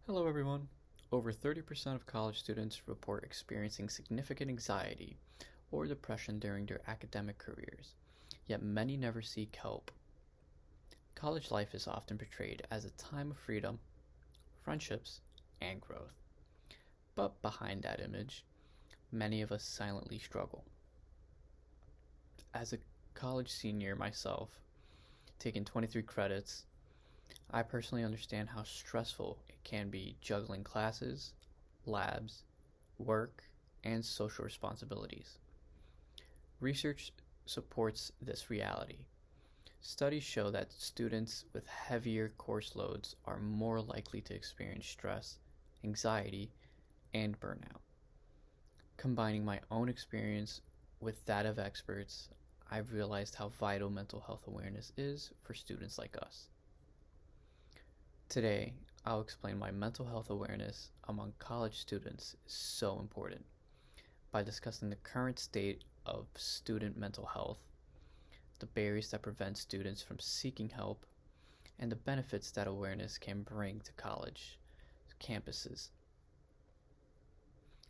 Hello, everyone. Over 30% of college students report experiencing significant anxiety or depression during their academic careers, yet many never seek help. College life is often portrayed as a time of freedom, friendships, and growth. But behind that image, many of us silently struggle. As a college senior myself, taking 23 credits, I personally understand how stressful it can be juggling classes, labs, work, and social responsibilities. Research supports this reality. Studies show that students with heavier course loads are more likely to experience stress, anxiety, and burnout. Combining my own experience with that of experts, I've realized how vital mental health awareness is for students like us. Today, I'll explain why mental health awareness among college students is so important by discussing the current state of student mental health, the barriers that prevent students from seeking help, and the benefits that awareness can bring to college campuses.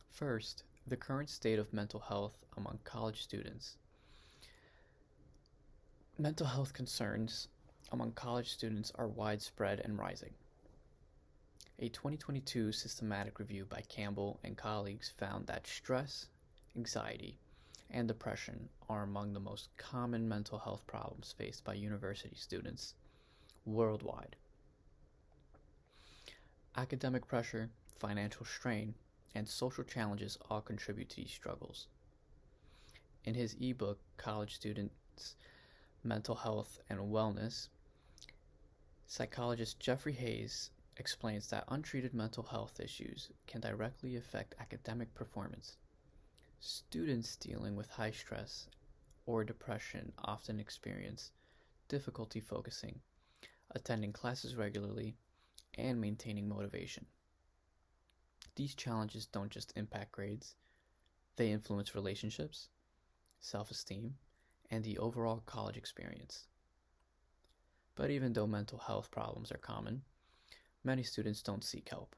First, the current state of mental health among college students. Mental health concerns among college students are widespread and rising. A 2022 systematic review by Campbell and colleagues found that stress, anxiety, and depression are among the most common mental health problems faced by university students worldwide. Academic pressure, financial strain, and social challenges all contribute to these struggles. In his ebook, College Students' Mental Health and Wellness, psychologist Jeffrey Hayes explains that untreated mental health issues can directly affect academic performance. Students dealing with high stress or depression often experience difficulty focusing, attending classes regularly, and maintaining motivation. These challenges don't just impact grades, they influence relationships, self esteem, and the overall college experience. But even though mental health problems are common, many students don't seek help.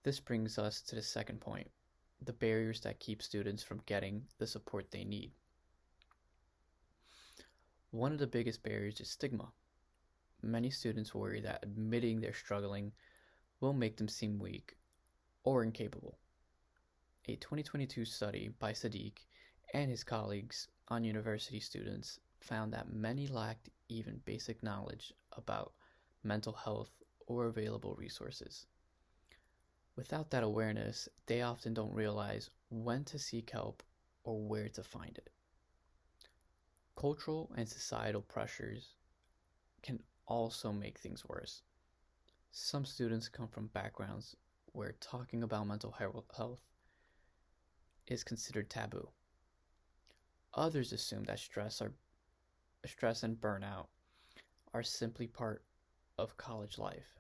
This brings us to the second point, the barriers that keep students from getting the support they need. One of the biggest barriers is stigma. Many students worry that admitting they're struggling will make them seem weak or incapable. A 2022 study by Sadiq and his colleagues on university students found that many lacked even basic knowledge about mental health or available resources. Without that awareness, they often don't realize when to seek help or where to find it. Cultural and societal pressures can also make things worse. Some students come from backgrounds where talking about mental health is considered taboo. Others assume that stress and burnout are simply part of college life.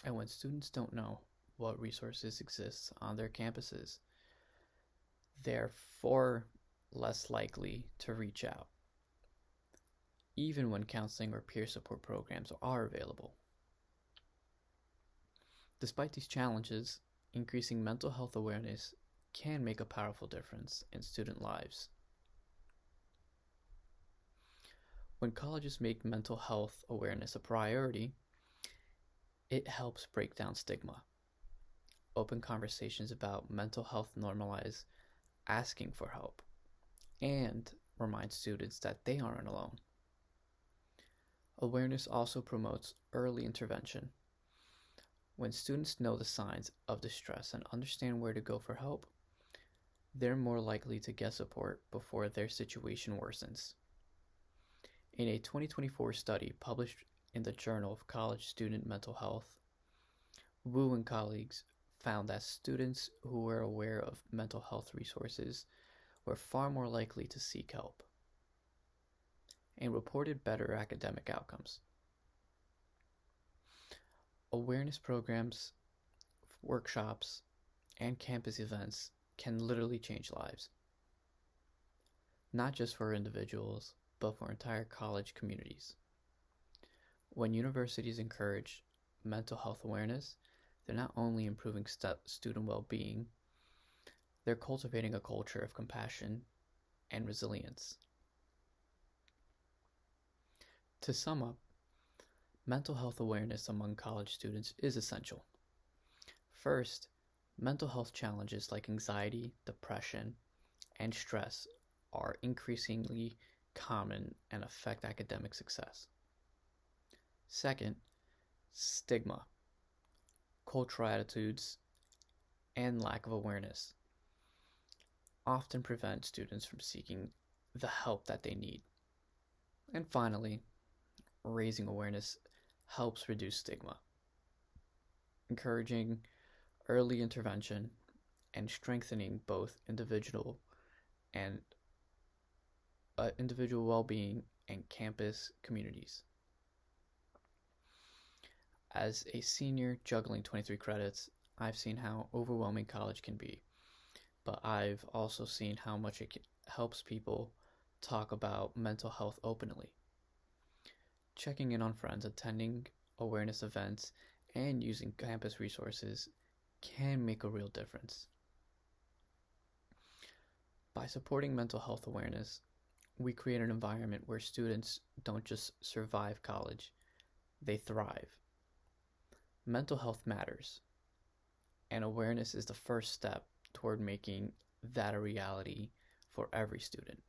And when students don't know what resources exist on their campuses, they're far less likely to reach out, even when counseling or peer support programs are available. Despite these challenges, increasing mental health awareness can make a powerful difference in student lives. When colleges make mental health awareness a priority, it helps break down stigma. Open conversations about mental health normalize asking for help and remind students that they aren't alone. Awareness also promotes early intervention. When students know the signs of distress and understand where to go for help, they're more likely to get support before their situation worsens. In a 2024 study published in the Journal of College Student Mental Health, Wu and colleagues found that students who were aware of mental health resources were far more likely to seek help and reported better academic outcomes. Awareness programs, workshops, and campus events can literally change lives, not just for individuals, but for entire college communities. When universities encourage mental health awareness, they're not only improving student well being, they're cultivating a culture of compassion and resilience. To sum up, mental health awareness among college students is essential. First, mental health challenges like anxiety, depression, and stress are increasingly common and affect academic success. Second, stigma, cultural attitudes, and lack of awareness often prevent students from seeking the help that they need. And finally, raising awareness helps reduce stigma, encouraging early intervention and strengthening both and individual well-being and campus communities. As a senior juggling 23 credits, I've seen how overwhelming college can be, but I've also seen how much it helps people talk about mental health openly. Checking in on friends, attending awareness events, and using campus resources can make a real difference. By supporting mental health awareness, we create an environment where students don't just survive college, they thrive. Mental health matters, and awareness is the first step toward making that a reality for every student.